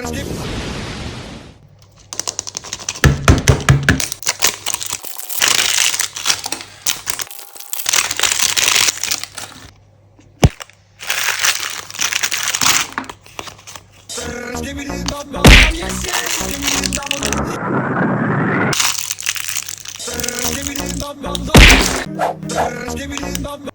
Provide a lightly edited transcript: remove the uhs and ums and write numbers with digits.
Give me the bum bum, yes yes. Give me the bum bum. Give me the bum bum. Give me the bum bum.